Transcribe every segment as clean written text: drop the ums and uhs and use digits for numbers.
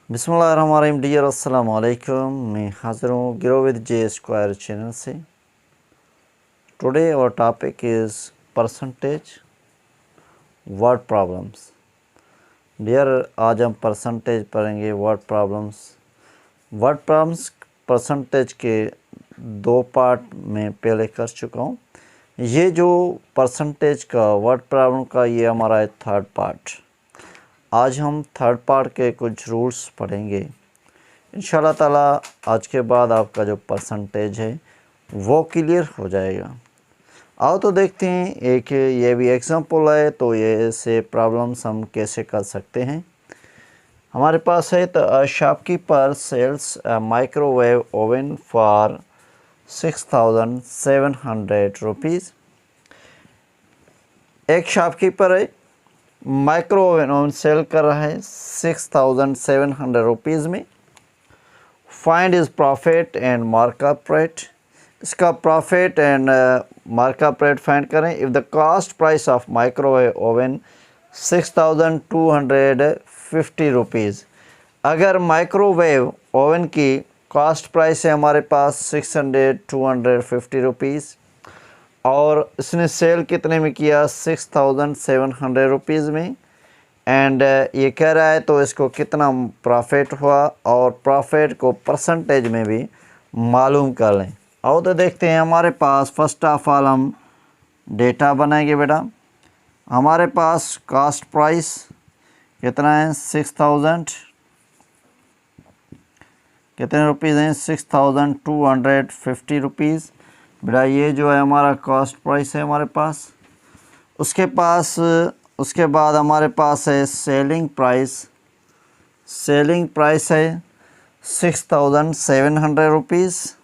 बिस्मिल्लाहिर्रहमानिर्रहीम डियर अस्सलाम वालेकुम। मैं हाज़िर हूँ grow with J square channel से। Today our topic is percentage word problems. Dear आज हम परसेंटेज पढ़ेंगे word problems. Word problems percentage के दो पार्ट में पहले कर चुका हूँ। ये जो परसेंटेज का वर्ड प्रॉब्लम का ये हमारा है थर्ड पार्ट। आज हम थर्ड पार्ट के कुछ रूल्स पढ़ेंगे इंशाल्लाह ताला। आज के बाद आपका जो परसेंटेज है वो क्लियर हो जाएगा। आओ तो देखते हैं, एक ये भी एग्जांपल है तो ये से प्रॉब्लम्स हम कैसे कर सकते हैं। हमारे पास है तो shopkeeper sells microwave oven for 6700 rupees. एक शॉपकीपर है, माइक्रो ओवन सेल कर रहा है 6700 रुपीज़ में। Find is profit and markup rate. इसका profit and markup rate find करें। If the cost price of microwave oven 6250 rupees. अगर माइक्रोवेव ओवन की कॉस्ट प्राइस है हमारे पास 250 रुपीज़ और इसने सेल कितने में किया 6700 रुपीज़ में, एंड ये कह रहा है तो इसको कितना प्रॉफिट हुआ और प्रॉफिट को परसेंटेज में भी मालूम कर लें। आओ तो देखते हैं। हमारे पास फर्स्ट ऑफ ऑल हम डेटा बनाएंगे बेटा। हमारे पास कॉस्ट प्राइस कितना है 6000, कितने रुपीज़ हैं 6250 रुपीज़ बेटा। ये जो है हमारा कॉस्ट प्राइस है हमारे पास। उसके बाद हमारे पास है सेलिंग प्राइस। सेलिंग प्राइस है 6700 रुपीज़,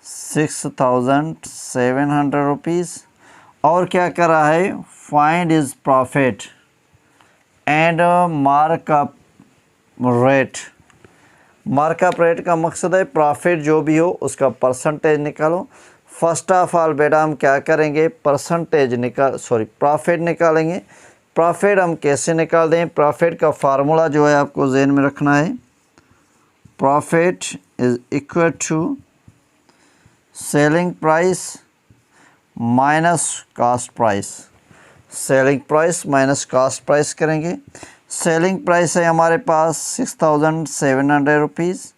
6700 रुपीज़। और क्या कर रहा है find is profit and markup rate. Markup rate का मकसद है प्रॉफिट जो भी हो उसका परसेंटेज निकालो। फर्स्ट ऑफ ऑल बेटा हम क्या करेंगे प्रॉफिट निकालेंगे। प्रॉफिट हम कैसे निकाल दें? प्रॉफिट का फार्मूला जो है आपको ज़हन में रखना है। Profit is equal to selling price minus cost price. Selling price minus cost price करेंगे। सेलिंग प्राइस है हमारे पास 6700 रुपीज़,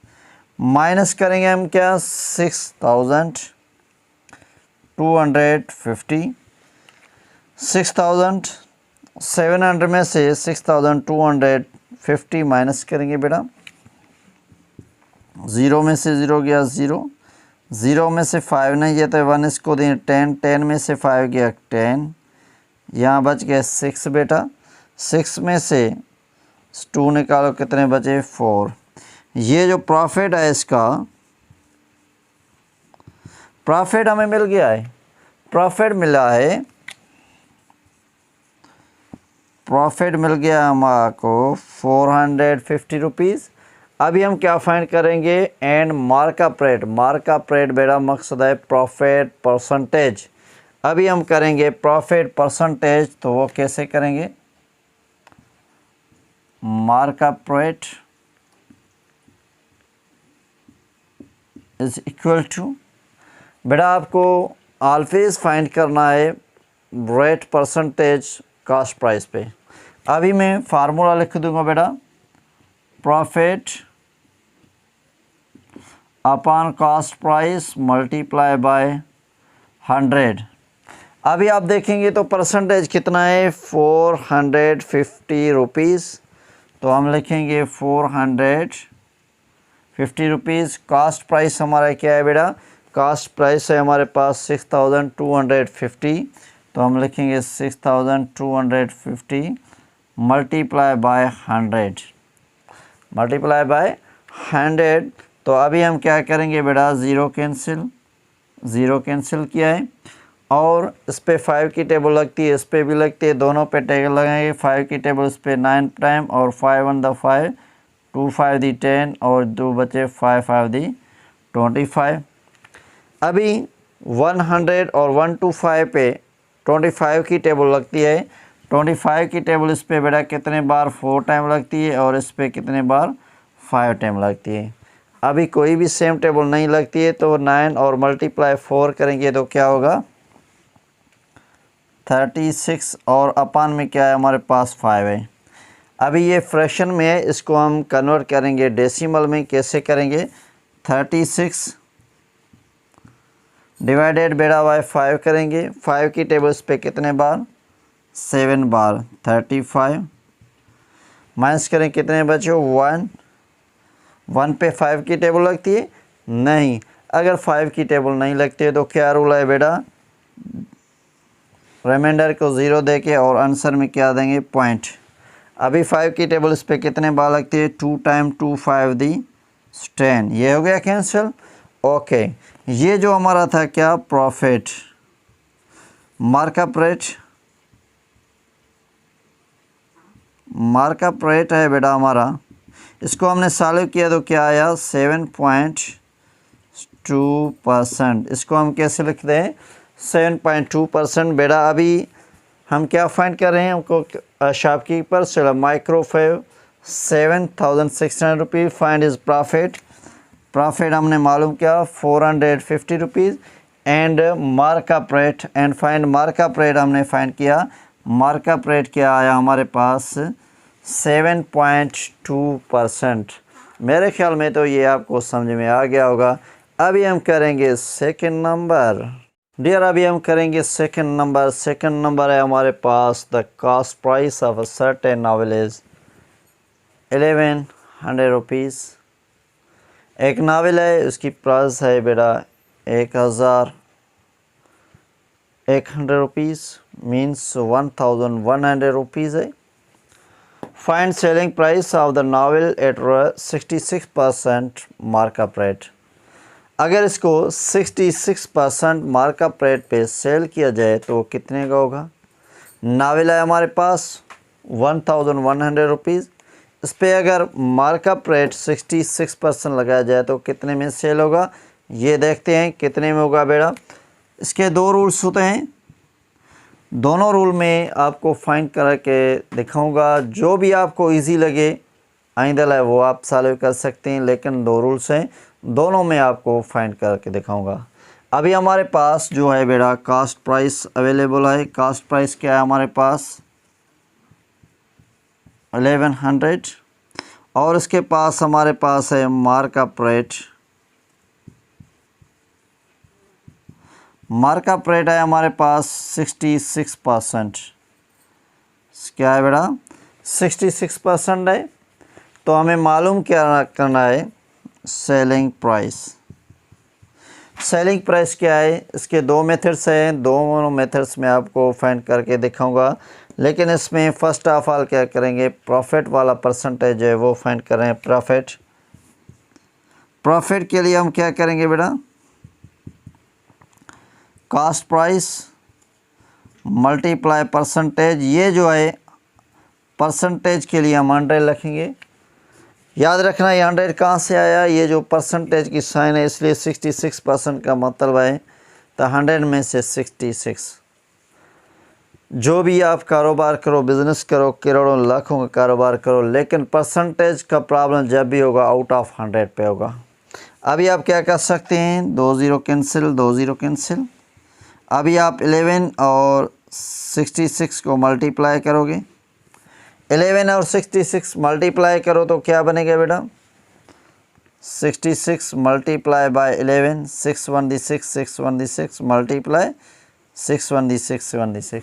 माइनस करेंगे हम क्या 6250। 6700 में से 6250 माइनस करेंगे बेटा। ज़ीरो में से ज़ीरो गया ज़ीरो, ज़ीरो में से 5 नहीं गया तो 1 इसको दें 10, 10 में से 5 गया 10, यहाँ बच गया 6 बेटा। 6 में से 2 निकालो कितने बचे 4। ये जो प्रॉफिट है इसका प्रॉफिट हमें मिल गया है। प्रॉफिट मिला है, प्रॉफिट मिल गया हमारे 450 रुपीज़। अभी हम क्या फाइंड करेंगे and markup rate. Markup rate बेटा मकसद है प्रॉफिट परसेंटेज। अभी हम करेंगे प्रॉफिट परसेंटेज, तो वो कैसे करेंगे? Markup rate is equal to बेटा आपको ऑलवेज फाइंड करना है रेट परसेंटेज कॉस्ट प्राइस पे। अभी मैं फार्मूला लिख दूंगा बेटा, profit upon cost price multiply bye 100। अभी आप देखेंगे तो परसेंटेज कितना है 450 रुपीज़, तो हम लिखेंगे 450 रुपीज़। कास्ट प्राइस हमारा क्या है बेटा? कास्ट प्राइस है हमारे पास 6250, तो हम लिखेंगे 6250 मल्टीप्लाई बाय 100, मल्टीप्लाई बाय 100। तो अभी हम क्या करेंगे बेटा ज़ीरो कैंसिल किया है और इस पे 5 की टेबल लगती है, इस पे भी लगती है, दोनों पे टेबल लगाएंगे। 5 की टेबल इस पे 9 टाइम और 5 1 द 5, 2 5 दी 10 और 2 बचे 5 5 दी 25। अभी 100 और 1 to 5 पे 25 की टेबल लगती है। 25 की टेबल इस पे बेटा कितने बार 4 टाइम लगती है और इस पे कितने बार 5 टाइम लगती है। अभी कोई भी सेम टेबल नहीं लगती है तो 9 और मल्टीप्लाई 4 करेंगे तो क्या होगा 36 और अपान में क्या है हमारे पास 5 है। अभी ये फ्रैक्शन में है, इसको हम कन्वर्ट करेंगे डेसिमल में। कैसे करेंगे 36 डिवाइडेड बेटा बाय 5 करेंगे। 5 की टेबल्स पे कितने बार 7 बार 35 माइनस करें कितने बचे 1 1 पे 5 की टेबल लगती है नहीं। अगर 5 की टेबल नहीं लगती है तो क्या रूल है बेटा रिमाइंडर को 0 देके और आंसर में क्या देंगे पॉइंट। अभी 5 की टेबल इस पे कितने बार लगती है 2 टाइम 2 5 दी 10। ये हो गया कैंसिल। ओके ये जो हमारा था क्या प्रॉफिट मार्कअप रेट है बेटा हमारा। इसको हमने सॉल्व किया तो क्या आया 7.2%। इसको हम कैसे लिखते हैं 7.2% बेटा। अभी हम क्या फाइंड कर रहे हैं हमको शॉपकीपर से microwave 7,600 rupees find is profit हमने मालूम किया 450 rupees and markup rate and find markup rate हमने फाइंड किया। मार्कअप रेट क्या आया हमारे पास 7.2%। मेरे ख्याल में तो ये आपको समझ में आ गया होगा। अभी हम करेंगे सेकंड नंबर डियर। अभी हम करेंगे सेकंड नंबर है हमारे पास the cost price of a certain novel is 1100 rupees. एक नावल है उसकी प्राइस है बेटा 1100 रुपीज़ मीन्स 1100 रुपीज़ है। Find selling price of the novel at 66% markup rate. अगर इसको 66% मार्कअप रेट पे सेल किया जाए तो कितने का होगा। नावल है हमारे पास 1100 रुपीज़। इस पर अगर मार्कअप रेट 66% लगाया जाए तो कितने में सेल होगा ये देखते हैं कितने में होगा बेटा। इसके दो रूल्स होते हैं, दोनों रूल में आपको फाइंड करके दिखाऊंगा। जो भी आपको इजी लगे आइंदा वो आप सॉल्व कर सकते हैं, लेकिन दो रूल्स हैं दोनों में आपको फाइंड करके दिखाऊंगा। अभी हमारे पास जो है बेटा कास्ट प्राइस अवेलेबल है। कास्ट प्राइस क्या है हमारे पास 1100 और इसके पास हमारे पास है मार्कअप रेट। मार्कअप रेट है हमारे पास 66%। क्या है बेटा 66% है। तो हमें मालूम क्या करना है सेलिंग प्राइस क्या है। इसके दो मेथड्स हैं, दोनों मेथड्स में आपको फाइंड करके दिखाऊंगा, लेकिन इसमें फर्स्ट ऑफ ऑल क्या करेंगे प्रॉफिट वाला परसेंटेज है वो फाइंड कर रहे हैं। प्रॉफिट के लिए हम क्या करेंगे बेटा कॉस्ट प्राइस मल्टीप्लाई परसेंटेज। ये जो है परसेंटेज के लिए हम 100 रखेंगे। याद रखना ये 100 कहाँ से आया, ये जो परसेंटेज की साइन है इसलिए 66% का मतलब है। तो 100 में से 66। जो भी आप कारोबार करो बिज़नेस करो करोड़ों लाखों का कारोबार करो, लेकिन परसेंटेज का प्रॉब्लम जब भी होगा आउट ऑफ 100 पे होगा। अभी आप क्या कर सकते हैं 2 0 कैंसिल। अभी आप 11 और 66 को मल्टीप्लाई करोगे। 11 और 66 मल्टीप्लाई करो तो क्या बनेगा बेटा 66 मल्टीप्लाई बाय 11 6 1 दी 6 मल्टीप्लाई 6 1 दी 6।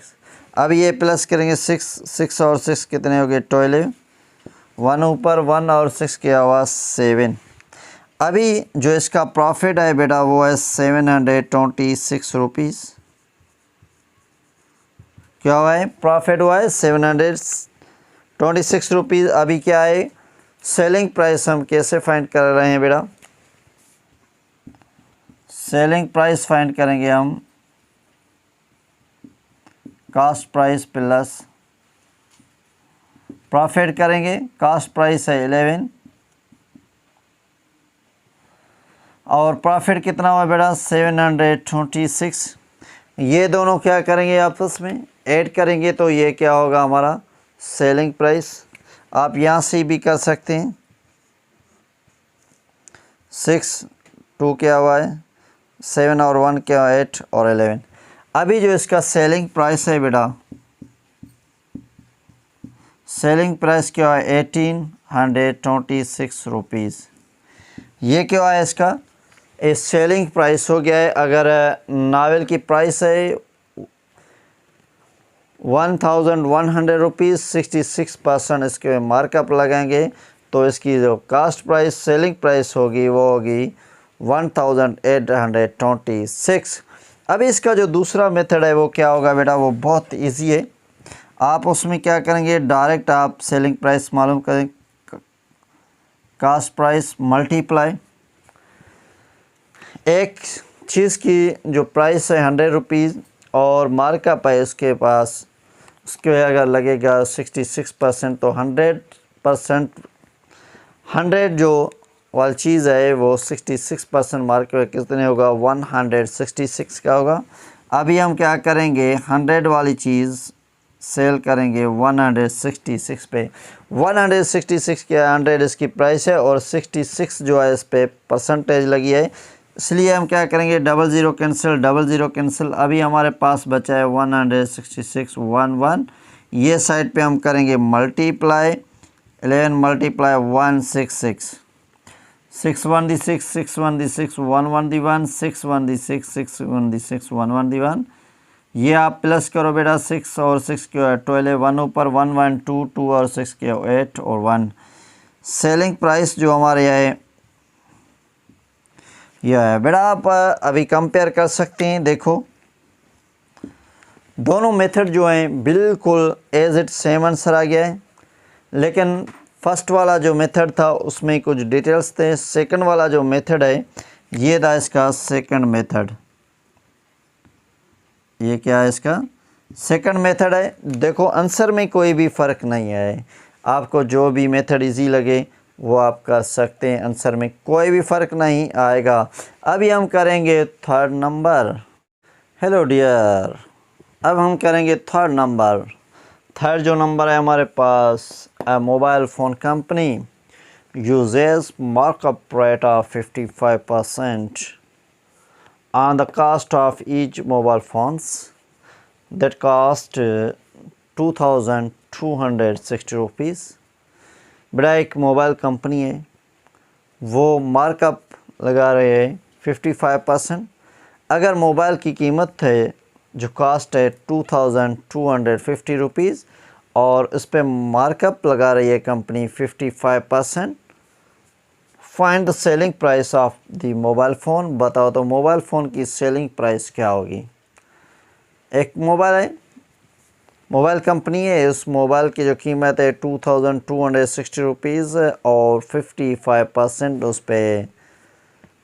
अब ये प्लस करेंगे 6 और 6 कितने हो गए 12। 1 ऊपर 1 और 6 की आवाज़ 7। अभी जो इसका प्रॉफिट है बेटा वो है 726 रुपीज़। क्या हुआ है प्रॉफिट हुआ है 726 रुपीज़। अभी क्या है सेलिंग प्राइस हम कैसे फाइंड कर रहे हैं बेटा सेलिंग प्राइस फाइंड करेंगे हम कॉस्ट प्राइस प्लस प्रॉफिट करेंगे। कॉस्ट प्राइस है 11 और प्रॉफिट कितना हुआ बेटा 726। ये दोनों क्या करेंगे आपस में ऐड करेंगे तो ये क्या होगा हमारा सेलिंग प्राइस। आप यहाँ से भी कर सकते हैं। 6 2 क्या हुआ है 7 और 1 क्या 8 और 11। अभी जो इसका सेलिंग प्राइस है बेटा, सेलिंग प्राइस क्या है 1826 रुपीज़। ये क्या है इसका इस सेलिंग प्राइस हो गया है। अगर नावल की प्राइस है 1100 रुपीज़, 66% इसके मार्कअप लगाएंगे तो इसकी जो कास्ट प्राइस सेलिंग प्राइस होगी वो होगी 1826। अभी इसका जो दूसरा मेथड है वो क्या होगा बेटा, वो बहुत इजी है। आप उसमें क्या करेंगे, डायरेक्ट आप सेलिंग प्राइस मालूम करें, कास्ट प्राइस मल्टीप्लाई एक चीज़ की जो प्राइस है 100 रुपीज़ और मार्कअप है उसके पास, उसके अगर लगेगा 66% तो 100% 100 जो वाली चीज़ है वो 66% मार्कअप कितने होगा 166 का होगा। अभी हम क्या करेंगे 100 वाली चीज़ सेल करेंगे 166 पे। 166 के 100 इसकी प्राइस है और 66 जो है इस पे परसेंटेज लगी है, इसलिए हम क्या करेंगे 00 कैंसिल 00 कैंसिल। अभी हमारे पास बचा है 166 11। ये साइड पे हम करेंगे मल्टीप्लाई 11 मल्टीप्लाई 166 6 1 दी 6 6 1 दी 6 1 1 दी 1 6 1 दी 6 6 1 दी 6 1 1 दी 1। ये आप प्लस करो बेटा 6 और 6 के 12 1 ऊपर 1 1 2 2 और 6 के 8 और 1। सेलिंग प्राइस जो हमारे है यह है बेटा। आप अभी कंपेयर कर सकते हैं। देखो दोनों मेथड जो हैं बिल्कुल एज इट सेम आंसर आ गया है, लेकिन फर्स्ट वाला जो मेथड था उसमें कुछ डिटेल्स थे। सेकंड वाला जो मेथड है ये था इसका सेकंड मेथड। ये क्या है इसका सेकंड मेथड है। देखो आंसर में कोई भी फ़र्क नहीं है, आपको जो भी मेथड इजी लगे वो आप कर सकते हैं, आंसर में कोई भी फ़र्क नहीं आएगा। अभी हम करेंगे थर्ड नंबर। हेलो डियर, अब हम करेंगे थर्ड नंबर। थर्ड जो नंबर है हमारे पास, a mobile phone company uses markup rate of 55% on the cost of each mobile phones that cost 2260 rupees. बड़ा एक मोबाइल कंपनी है, वो मार्कअप लगा रहे हैं 55%। अगर मोबाइल की कीमत है जो कास्ट है 2250 रुपीज़ और इस पर मार्कअप लगा रही है company 55%। Find the selling price of the mobile phone. बताओ तो मोबाइल फ़ोन की सेलिंग प्राइस क्या होगी। एक मोबाइल है, मोबाइल कंपनी है, उस मोबाइल की जो कीमत है 2260 रुपीज़ और 55% उस पर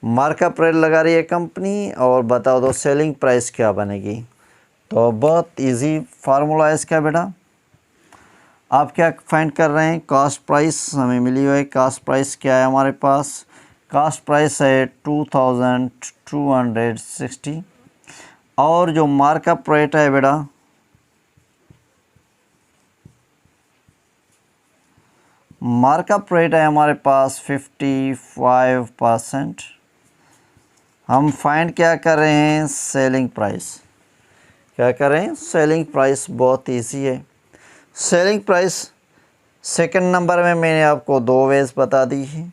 मार्कअप रेट लगा रही है कंपनी। और बताओ तो सेलिंग प्राइस क्या बनेगी। तो बहुत इजी फार्मूला है इसका बेटा। आप क्या फाइंड कर रहे हैं, कॉस्ट प्राइस हमें मिली हुई है। कॉस्ट प्राइस क्या है हमारे पास, कॉस्ट प्राइस है 2260 और जो मार्कअप रेट है बेटा मार्कअप रेट है हमारे पास 55%। हम फाइंड क्या कर रहे हैं, सेलिंग प्राइस। क्या कर रहे हैं, सेलिंग प्राइस। बहुत इजी है सेलिंग प्राइस। सेकंड नंबर में मैंने आपको 2 वेज बता दी है,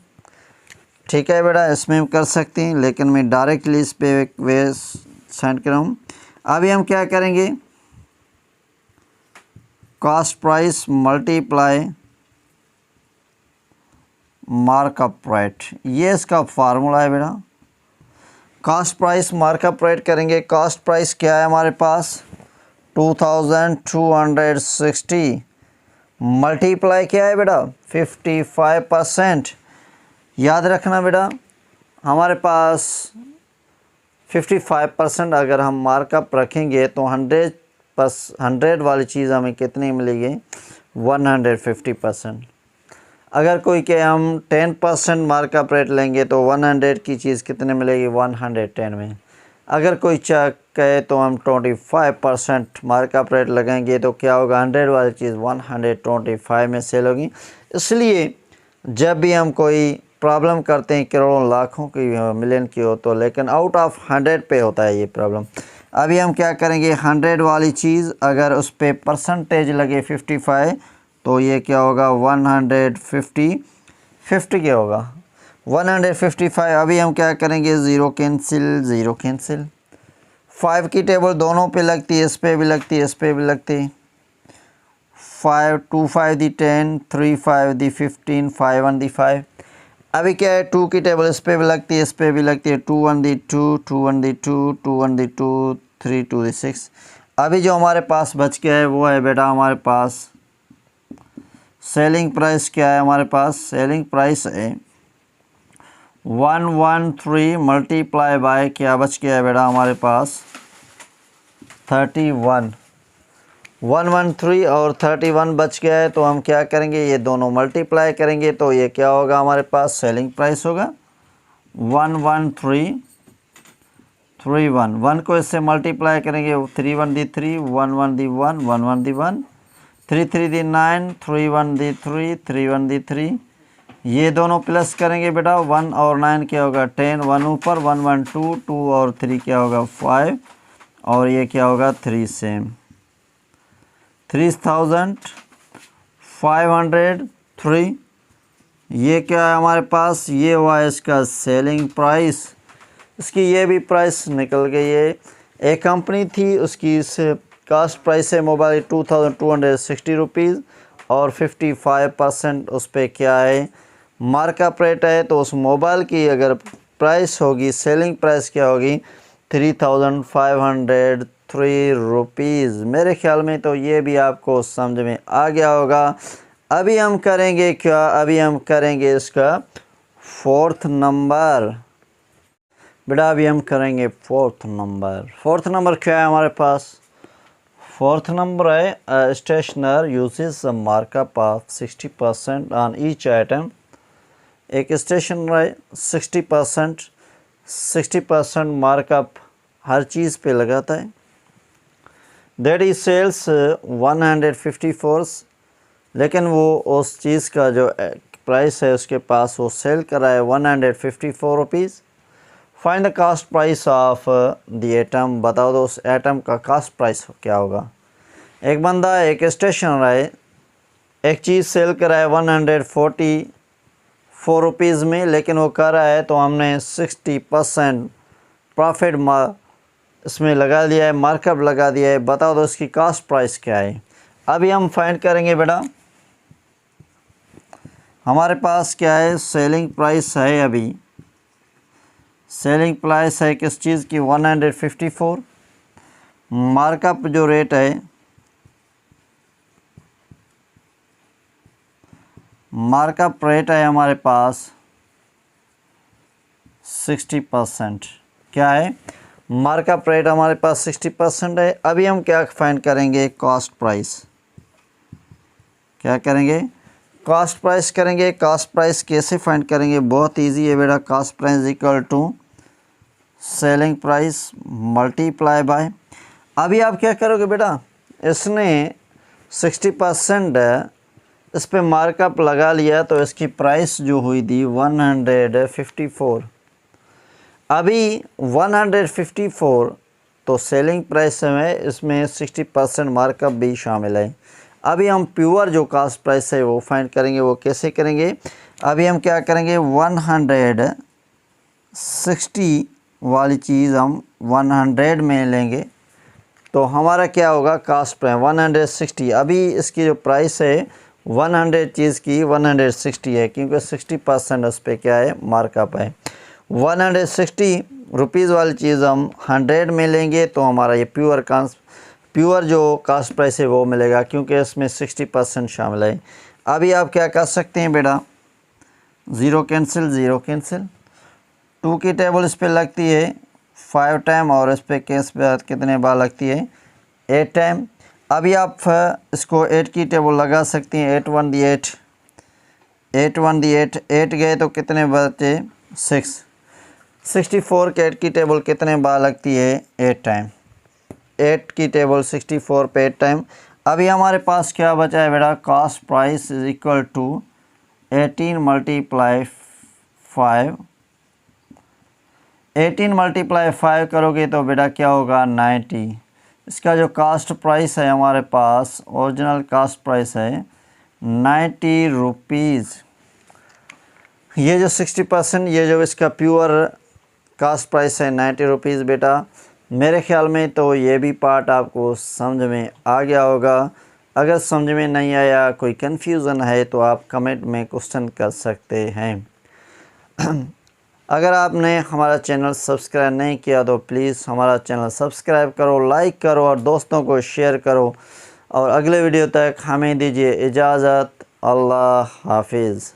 ठीक है बेटा, इसमें हम कर सकते हैं, लेकिन मैं डायरेक्टली इस पे एक वेज सेंड कर रहा हूँ। अभी हम क्या करेंगे, cost price multiply markup rate, ये इसका फार्मूला है बेटा। कॉस्ट प्राइस मार्कअप रेट करेंगे। कॉस्ट प्राइस क्या है हमारे पास 2260 मल्टीप्लाई क्या है बेटा 55%। याद रखना बेटा हमारे पास 55% अगर हम मार्कअप रखेंगे तो 100 वाली चीज़ हमें कितनी मिलेगी 150%। अगर कोई के हम 10% मार्कअप रेट लेंगे तो 100 की चीज़ कितने मिलेगी 110 में। अगर कोई चेक कहे तो हम 25% मार्कअप रेट लगाएंगे, तो क्या होगा 100 वाली चीज़ 125 में सेल होगी। इसलिए जब भी हम कोई प्रॉब्लम करते हैं करोड़ों लाखों की मिलियन की हो तो, लेकिन आउट ऑफ 100 पे होता है ये प्रॉब्लम। अभी हम क्या करेंगे 100 वाली चीज़ अगर उस पर परसेंटेज लगे 55 तो ये क्या होगा 150 क्या होगा 155। अभी हम क्या करेंगे ज़ीरो कैंसिल 5 की टेबल दोनों पे लगती है, इस पे भी लगती है, इस पे भी लगती है। 5 2 5 दी 10 3 5 दी 15 5 1 दी 5। अभी क्या है 2 की टेबल इस पे भी लगती है, इस पे भी लगती है। 2 1 दी 2 2 1 दी 2 2 1 दी 2 3 2 दी 6। अभी जो हमारे पास बच गया है वो है बेटा हमारे पास सेलिंग प्राइस। क्या है हमारे पास सेलिंग प्राइस है 113 मल्टीप्लाई बाय क्या बच गया है बेटा हमारे पास 31। 113 और 31 बच गया है, तो हम क्या करेंगे ये दोनों मल्टीप्लाई करेंगे तो ये क्या होगा हमारे पास सेलिंग प्राइस होगा 11331। 1 को इससे मल्टीप्लाई करेंगे 3 1 दी 3 1 1 दी 1 1 1 दी 1 3 3 दी 9 3 1 दी 3 3 1 दी 3। ये दोनों प्लस करेंगे बेटा 1 और 9 क्या होगा 10। 1 ऊपर 1 1 2 2 और 3 क्या होगा 5 और ये क्या होगा 3 सेम 3503। ये क्या है हमारे पास ये हुआ है इसका सेलिंग प्राइस। इसकी ये भी प्राइस निकल गई है। एक कंपनी थी उसकी इस कास्ट प्राइस है मोबाइल 2260 रुपीज़ और 55% उस पर क्या है मार्कअप रेट है। तो उस मोबाइल की अगर प्राइस होगी सेलिंग प्राइस क्या होगी 3503 रुपीज़। मेरे ख्याल में तो ये भी आपको समझ में आ गया होगा। अभी हम करेंगे क्या अभी हम करेंगे इसका 4th नंबर बेटा। अभी हम करेंगे 4th नंबर। 4th नंबर क्या है हमारे पास 4th नंबर है stationer uses markup of 60% on each item. एक स्टेशनर है 60% मार्कअप हर चीज़ पे लगाता है। दैट इज सेल्स 154, लेकिन वो उस चीज़ का जो प्राइस है उसके पास वो सेल करा है 154 rupees. Find the cost price of the atom. बताओ दो उस एटम का कास्ट प्राइस क्या होगा। एक बंदा एक स्टेशनर है एक चीज़ सेल करा है 144 रुपीज़ में, लेकिन वो कर रहा है तो हमने 60% प्रॉफिट इसमें लगा दिया है, मार्कअप लगा दिया है। बताओ तो इसकी कास्ट प्राइस क्या है। अभी हम फाइंड करेंगे बेटा। हमारे पास क्या है सेलिंग प्राइस है। अभी सेलिंग प्राइस है किस चीज़ की 154। मार्कअप जो रेट है मार्कअप रेट है हमारे पास 60%। क्या है मार्कअप रेट हमारे पास 60% है। अभी हम क्या फाइंड करेंगे कॉस्ट प्राइस। क्या करेंगे कॉस्ट प्राइस करेंगे। कॉस्ट प्राइस कैसे फाइंड करेंगे बहुत इजी है बेटा। Cost price equal to selling price multiply by. अभी आप क्या करोगे बेटा इसने 60% इस पे मार्कअप लगा लिया तो इसकी प्राइस जो हुई थी 154। अभी 154 तो सेलिंग प्राइस में इसमें 60% मार्कअप भी शामिल है। अभी हम प्योर जो कास्ट प्राइस है वो फाइंड करेंगे। वो कैसे करेंगे अभी हम क्या करेंगे 160 वाली चीज़ हम 100 में लेंगे तो हमारा क्या होगा कास्ट प्राइस 160। अभी इसकी जो प्राइस है 100 चीज़ की 160 है क्योंकि 60% उस पर क्या है मार्कअप है। 160 रुपीज़ वाली चीज़ हम 100 में लेंगे तो हमारा ये प्योर जो कास्ट प्राइस है वो मिलेगा क्योंकि इसमें 60% शामिल है। अभी आप क्या कर सकते हैं बेटा ज़ीरो कैंसिल 2 की टेबल इस पे लगती है 5 टाइम और इस पे कितने बार लगती है 8 टाइम। अभी आप इसको 8 की टेबल लगा सकती हैं 8 1 दी 8 8 1 दी 8 8 गए तो कितने बचे 6। 64 के 8 की टेबल कितने बार लगती है? 8 टाइम। 8 की टेबल 64 पे 8 टाइम। अभी हमारे पास क्या बचा है बेटा? Cost price is equal to 18 multiply 5। 18 multiply 5 करोगे तो बेटा क्या होगा? 90। इसका जो कास्ट प्राइस है हमारे पास, ओरिजिनल कास्ट प्राइस है 90 रुपीज़। ये जो 60%, ये जो इसका प्योर कास्ट प्राइस है 90 रुपीज़ बेटा। मेरे ख्याल में तो ये भी पार्ट आपको समझ में आ गया होगा। अगर समझ में नहीं आया, कोई कन्फ्यूज़न है तो आप कमेंट में क्वेश्चन कर सकते हैं। अगर आपने हमारा चैनल सब्सक्राइब नहीं किया तो प्लीज़ हमारा चैनल सब्सक्राइब करो, लाइक करो और दोस्तों को शेयर करो। और अगले वीडियो तक हमें दीजिए इजाज़त। अल्लाह हाफिज़।